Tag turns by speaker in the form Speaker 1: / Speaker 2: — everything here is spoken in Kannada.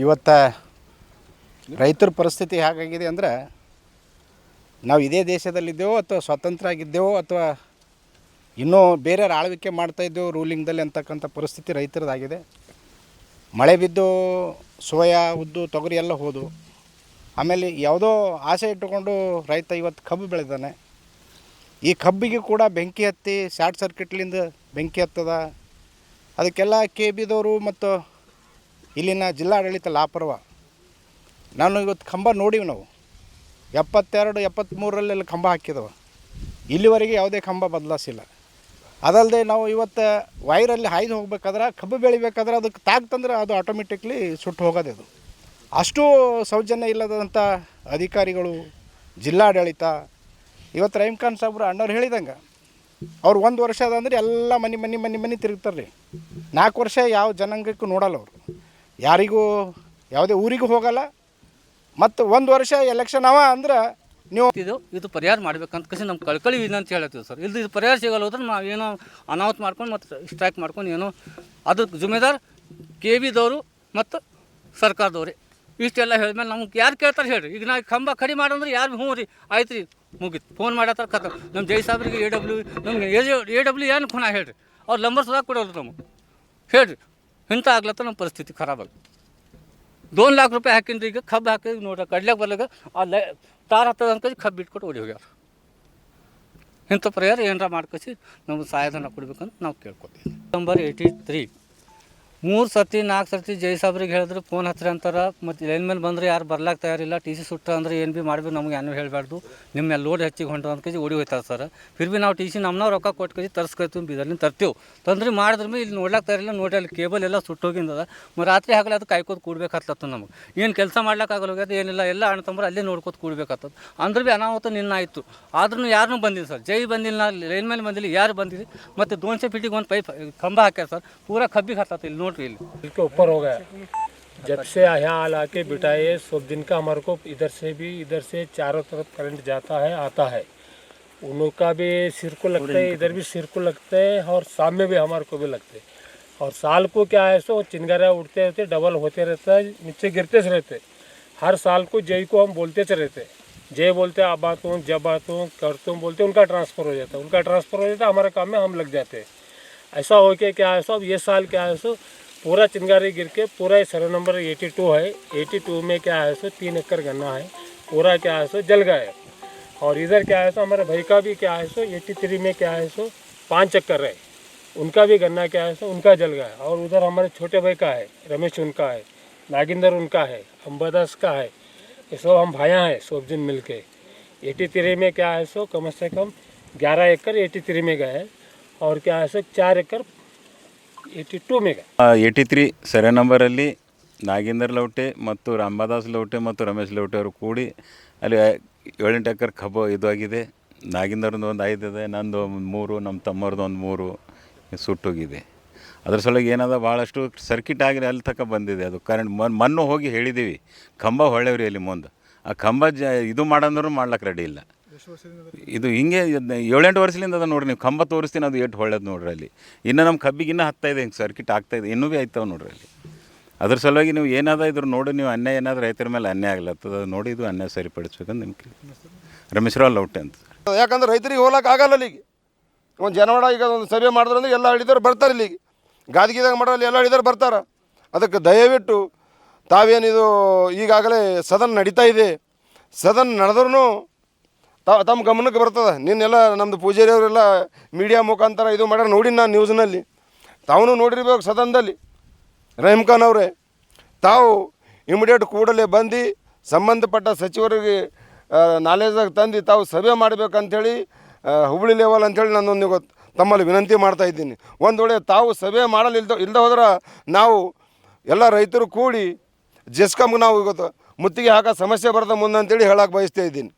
Speaker 1: ಇವತ್ತು ರೈತರ ಪರಿಸ್ಥಿತಿ ಹೇಗಾಗಿದೆ ಅಂದರೆ, ನಾವು ಇದೇ ದೇಶದಲ್ಲಿದ್ದೆವೋ ಅಥವಾ ಸ್ವತಂತ್ರ ಆಗಿದ್ದೆವೋ ಅಥವಾ ಇನ್ನೂ ಬೇರೆ ಆಳ್ವಿಕೆ ಮಾಡ್ತಾಯಿದ್ದೆವು ರೂಲಿಂಗ್ದಲ್ಲಿ ಅಂತಕ್ಕಂಥ ಪರಿಸ್ಥಿತಿ ರೈತರದಾಗಿದೆ. ಮಳೆ ಬಿದ್ದು ಸೋಯಾ, ಉದ್ದು, ತೊಗರಿ ಎಲ್ಲ ಹೋದು. ಆಮೇಲೆ ಯಾವುದೋ ಆಸೆ ಇಟ್ಟುಕೊಂಡು ರೈತ ಇವತ್ತು ಕಬ್ಬು ಬೆಳೆದಾನೆ. ಈ ಕಬ್ಬಿಗೆ ಕೂಡ ಬೆಂಕಿ ಹತ್ತಿ ಶಾರ್ಟ್ ಸರ್ಕ್ಯೂಟ್ಲಿಂದ ಬೆಂಕಿ ಹತ್ತದ. ಅದಕ್ಕೆಲ್ಲ KBದವರು ಮತ್ತು ಇಲ್ಲಿನ ಜಿಲ್ಲಾಡಳಿತ ಲಾಪರ್ವ. ನಾನು ಇವತ್ತು ಕಂಬ ನೋಡಿವಿ, ನಾವು 72, 73ರಲ್ಲೆಲ್ಲ ಕಂಬ ಹಾಕಿದವ. ಇಲ್ಲಿವರೆಗೆ ಯಾವುದೇ ಕಂಬ ಬದಲಾಯಿಸಿಲ್ಲ. ಅದಲ್ಲದೆ ನಾವು ಇವತ್ತು ವೈರಲ್ಲಿ ಹಾಯ್ದು ಹೋಗ್ಬೇಕಾದ್ರೆ, ಕಬ್ಬು ಬೆಳಿಬೇಕಾದ್ರೆ ಅದಕ್ಕೆ ತಾಗ್ತಂದ್ರೆ ಅದು ಆಟೋಮೆಟಿಕ್ಲಿ ಸುಟ್ಟು ಹೋಗೋದು. ಅದು ಅಷ್ಟು ಸೌಜನ್ಯ ಇಲ್ಲದಂಥ ಅಧಿಕಾರಿಗಳು, ಜಿಲ್ಲಾಡಳಿತ. ಇವತ್ತು ರಹೀಮ್ ಖಾನ್ ಸಾಬ್ರು ಅಣ್ಣವ್ರು ಹೇಳಿದಂಗೆ ಅವ್ರು 1 ವರ್ಷ ಅದಂದ್ರೆ ಎಲ್ಲ ಮನೆ ತಿರುಗ್ತಾರೆ ರೀ. 4 ವರ್ಷ ಯಾವ ಜನಾಂಗಕ್ಕೂ ನೋಡಲ್ಲ ಅವರು, ಯಾರಿಗೂ ಯಾವುದೇ ಊರಿಗೂ ಹೋಗಲ್ಲ. ಮತ್ತು 1 ವರ್ಷ ಎಲೆಕ್ಷನ್ ಅವ ಅಂದ್ರೆ ನೀವು
Speaker 2: ಇದು ಪರಿಹಾರ ಮಾಡ್ಬೇಕಂತ ಕಸಿ ನಮ್ಮ ಕಳ್ಕಳಿ ವಿನಂತಿ ಹೇಳ್ತೀವಿ ಸರ್. ಇದು ಪರಿಹಾರ ಸಿಗಲ್ಲ ಹೋದ್ರೆ ನಾವು ಏನೋ ಅನಾಹುತ ಮಾಡ್ಕೊಂಡು ಮತ್ತು ಸ್ಟ್ರೈಕ್ ಮಾಡ್ಕೊಂಡು ಏನೋ ಅದಕ್ಕೆ ಜುಮೇದಾರ್ KBದವರು ಮತ್ತು ಸರ್ಕಾರದವ್ರೆ. ಇಷ್ಟೆಲ್ಲ ಹೇಳಿದ್ಮೇಲೆ ನಮ್ಗೆ ಯಾರು ಕೇಳ್ತಾರೆ ಹೇಳ್ರಿ. ಈಗ ನಾವು ಕಂಬ ಕಡಿಮೆ ಮಾಡಂದ್ರೆ ಯಾರು ಹ್ಞೂ ರೀ ಆಯ್ತು ರೀ ಮುಗೀತು, ಫೋನ್ ಮಾಡತ್ತಾರೆ ಕಥ. ನಮ್ಮ ಜೈ ಸಾಬ್ರಿಗೆ ನಮ್ಗೆ AW ಏನು ಖುಣ ಹೇಳ್ರಿ, ಅವ್ರು ನಂಬರ್ ಸುಧಾ ಕೊಡೋರು ನಮಗೆ ಹೇಳ್ರಿ. ಇಂಥ ಆಗ್ಲತ್ತ ನಮ್ಮ ಪರಿಸ್ಥಿತಿ ಖರಾಬಾಗಿ 2 लाख ರೂಪಾಯಿ ಹಾಕಿನ್ರಿ. ಈಗ ಕಬ್ಬು ಹಾಕಿ ನೋಡ್ರಿ, ಕಡ್ಲಿಕ್ಕೆ ಬರ್ಲಾಗ ಆ ತಾರ್ ಹತ್ತದ ಅನ್ಕಿ ಕಬ್ಬು ಬಿಟ್ಕೊಟ್ಟು ಓಡಿ ಹೋಗ್ಯಾರ. ಇಂಥ ಪರಿಹಾರ ಏನಾರ ಮಾಡ್ಕಸಿ ನಮ್ಗೆ ಸಹಾಯಧನ ಕೊಡ್ಬೇಕಂತ ನಾವು ಕೇಳ್ಕೊತೀವಿ. ನಂಬರ್ 83 3 ಸರ್ತಿ 4 ಸರ್ತಿ ಜೈ ಸಾಬ್ರಿಗೆ ಹೇಳಿದ್ರೆ ಫೋನ್ ಹತ್ತಿರ ಅಂತಾರೆ. ಮತ್ತು ಲೈನ್ ಮೇಲೆ ಬಂದರೆ ಯಾರು ಬರ್ಲಾಕ ತಯಾರಿಲ್ಲ. TC ಸುಟ್ಟ ಅಂದ್ರೆ ಏನು ಭೀ ಮಾಡ್ಬೇಕು, ನಮ್ಗೆ ಏನೂ ಹೇಳಬಾರ್ದು. ನಿಮ್ಮ ಲೋಡ್ ಹೆಚ್ಚಿಗೆ ಹೊಂಟು ಅಂತ ಓಡಿ ಹೋಯ್ತಾರೆ ಸರ್. ಫಿರ್ ಭೀ ನಾವು TC ನಮ್ಮನ್ನ ರೊಕ್ಕ ಕೊಟ್ಟು ತರಿಸ್ಕೊಳ್ತೀವಿ, ಬೀದರ್ಲಿಂದ ತರ್ತೀವಿ. ತಂದ್ರೆ ಮಾಡಿದ್ರೆ ಇಲ್ಲಿ ನೋಡ್ಲಾಕ ತಯಾರಿಲ್ಲ. ನೋಡಿ ಅಲ್ಲಿ ಕೇಬಲ್ ಎಲ್ಲ ಸುಟ್ಟೋಗಿಂದದ. ರಾತ್ರಿ ಆಗಲ್ಲ ಅದು ಕಾಯ್ಕೋದು ಕೂಡ್ಬೇಕಾಗ್ತದ. ನಮಗೆ ಏನು ಕೆಲಸ ಮಾಡ್ಲಿಕ್ಕಾಗಲ್ಲ ಹೋಗ್ಯದ, ಏನಿಲ್ಲ. ಎಲ್ಲ ಅಣ್ಣ ತಮ್ಮರು ಅಲ್ಲೇ ನೋಡ್ಕೋತ ಕೂಡ್ಬೇಕಾಗ್ತದೆ. ಅಂದ್ರೆ ಭೀ ಅನಾಹುತ ನಿನ್ನಾಯಿತು. ಆದ್ರೂ ಯಾರನ್ನೂ ಬಂದಿಲ್ಲ ಸರ್. ಜೈ ಬಂದಿಲ್ಲ, ಲೈನ್ ಮೇಲೆ ಬಂದಿಲ್ಲ, ಯಾರು ಬಂದಿರಿ. ಮತ್ತು 200 ಫೀಟಿಗೆ ಒಂದು ಪೈಪ್ ಕಂಬ ಹಾಕ್ಯಾರ ಸರ್. ಪೂರಾ ಕಬ್ಬಿಗೆ ಹತ್ತತ್ತ ಇಲ್ಲಿ ನೋಡ್ರಿ. ಇಲ್ಲಿ
Speaker 3: के ऊपर हो गया जब से यहाँ ला के बिठाए सब दिन का हमारे को इधर से चारों तरफ करंट जाता है आता है। उनका भी सिर को लगता है, इधर भी सिर को लगता है और शाम में भी हमारे को भी लगते हैं। और साल को क्या है सो चिंगारा उठते रहते, डबल होते रहता है, नीचे गिरते से रहते। हर साल को जय को हम बोलते से रहते, जय बोलते अब आता हूँ, जब आता हूँ, करता हूँ बोलते, उनका ट्रांसफ़र हो जाता है। उनका ट्रांसफ़र हो जाता है, हमारे काम में हम लग जाते हैं। ऐसा हो के क्या है सो अब ये साल क्या है सो पूरा चिंगारी गिर के पूरा सर्वे नंबर 82 है। 82 में क्या है सो 3 एकड़ गन्ना है, पूरा क्या है सो जल गया है। और इधर क्या है सो हमारे भाई का भी क्या है सो 83 में क्या है सो 5 एकड़ है, उनका भी गन्ना क्या है सो उनका जल गया है। और उधर हमारे छोटे भाई का है, रमेश उनका है, नागिंदर उनका है, अंबादास का है। ये सब हम भाइयाँ हैं सब दिन मिल के। 83 में क्या है सो कम से कम 11 एकड़ 83 में गए हैं। और क्या है सो 4 एकड़ 82 में
Speaker 4: 83 ಸರ್ವೆ ನಂಬರಲ್ಲಿ ನಾಗೇಂದರ್ ಲೌಟೆ ಮತ್ತು ಅಂಬಾದಾಸ್ ಲೌಟೆ ಮತ್ತು ರಮೇಶ್ ಲೌಟೆ ಅವರು ಕೂಡಿ ಅಲ್ಲಿ 7-8 ಎಕರೆ ಕಬ್ಬು ಇದಾಗಿದೆ. ನಾಗೇಂದರ್ದು ಒಂದು 5 ಇದೆ, ನಂದು 3, ನಮ್ಮ ತಮ್ಮವ್ರದ್ದು ಒಂದು 3 ಸುಟ್ಟೋಗಿದೆ. ಅದ್ರ ಸಲುವಾಗಿ ಏನದ ಭಾಳಷ್ಟು ಸರ್ಕಿಟ್ ಆಗಿ ಅಲ್ಲಿ ತನಕ ಬಂದಿದೆ. ಅದು ಕರೆಂಟ್ ಮಣ್ಣು ಹೋಗಿ ಹೇಳಿದ್ದೀವಿ, ಕಂಬ ಹೊಳೆವ್ರಿ ಅಲ್ಲಿ ಮುಂದೆ. ಆ ಕಂಬ ಇದು ಮಾಡಂದ್ರೂ ಮಾಡ್ಲಿಕ್ಕೆ ರೆಡಿ ಇಲ್ಲ. ಇದು ಹಿಂಗೆ 7-8 ವರ್ಷದಿಂದ ಅದ ನೋಡ್ರಿ. ನೀವು ಕಂಬ ತೋರಿಸ್ತೀನಿ, ಅದು ಎಷ್ಟು ಹೊಳ್ಳೇದು ನೋಡ್ರಿ. ಅಲ್ಲಿ ಇನ್ನು ನಮ್ಮ ಕಬ್ಬಿಗೆ ಇನ್ನೂ ಹತ್ತಾಯಿದೆ, ಹಿಂಗೆ ಸರ್ಕಿಟ್ ಆಗ್ತಾಯಿದೆ, ಇನ್ನೂ ಭೀ ಆಯ್ತಾವೆ ನೋಡ್ರಿ ಅಲ್ಲಿ. ಅದ್ರ ಸಲುವಾಗಿ ನೀವು ಏನಾದ ಇದ್ರ ನೋಡಿ, ನೀವು ಅನ್ಯಾಯ ಏನಾದರೂ ರೈತರ ಮೇಲೆ ಅನ್ಯಾಯ ಆಗ್ಲತ್ತದ, ಅದು ನೋಡಿ ಇದು ಅನ್ಯಾಯ ಸರಿಪಡಿಸ್ಬೇಕಂತ ನಿಮ್ಗೆ ರಮೇಶ್ರಾವ್ ಲೌಟೆ ಅಂತ.
Speaker 5: ಯಾಕಂದ್ರೆ ರೈತರಿಗೆ ಹೋಗ್ಲಿಕ್ಕೆ ಆಗಲ್ಲ ಇಲ್ಲಿಗೆ. ಒಂದು ಜನವಾಡ ಈಗ ಒಂದು ಸರ್ವೆ ಮಾಡಿದ್ರಂದ್ರೆ ಎಲ್ಲ ಹಳ್ಳಿದವ್ರು ಬರ್ತಾರೆ ಇಲ್ಲಿಗೆ. ಗಾದಿಗಿದಾಗ ಮಾಡೋಲ್ಲಿ ಎಲ್ಲ ಹಳ್ಳಿದವ್ರು ಬರ್ತಾರೆ. ಅದಕ್ಕೆ ದಯವಿಟ್ಟು ತಾವೇನಿದು ಈಗಾಗಲೇ ಸದನ ನಡೀತಾ ಇದೆ, ಸದನ ನಡೆದ್ರೂ ತಮ್ಮ ಗಮನಕ್ಕೆ ಬರ್ತದೆ. ನಿನ್ನೆಲ್ಲ ನಮ್ಮದು ಪೂಜಾರಿ ಅವರೆಲ್ಲ ಮೀಡಿಯಾ ಮುಖಾಂತರ ಇದು ಮಾಡ್ಯಾರ, ನೋಡಿ ನಾನು ನ್ಯೂಸ್ನಲ್ಲಿ. ತಾವು ನೋಡಿರ್ಬೇಕು ಸದನದಲ್ಲಿ. ರಹೀಮ್ ಖಾನ್ ಅವರೇ, ತಾವು ಇಮಿಡಿಯೇಟ್ ಕೂಡಲೇ ಬಂದು ಸಂಬಂಧಪಟ್ಟ ಸಚಿವರಿಗೆ ನಾಲೆಜಾಗಿ ತಂದು ತಾವು ಸಭೆ ಮಾಡಬೇಕಂಥೇಳಿ ಹುಬ್ಬಳ್ಳಿ ಲೆವೆಲ್ ಅಂಥೇಳಿ ನಾನು ತಮ್ಮಲ್ಲಿ ವಿನಂತಿ ಮಾಡ್ತಾಯಿದ್ದೀನಿ. ಒಂದು ವೇಳೆ ತಾವು ಸಭೆ ಮಾಡಲು ಇಲ್ಲದೆ ಹೋದ್ರೆ ನಾವು ಎಲ್ಲ ರೈತರು ಕೂಡಿ ಜೆಸ್ಕಾಮ್ಗೆ ನಾವು ಇವತ್ತು ಮುತ್ತಿಗೆ ಹಾಕೋ ಸಮಸ್ಯೆ ಬರ್ತದೆ ಮುಂದೆ ಅಂತೇಳಿ ಹೇಳಕ್ಕೆ ಬಯಸ್ತಾ ಇದ್ದೀನಿ.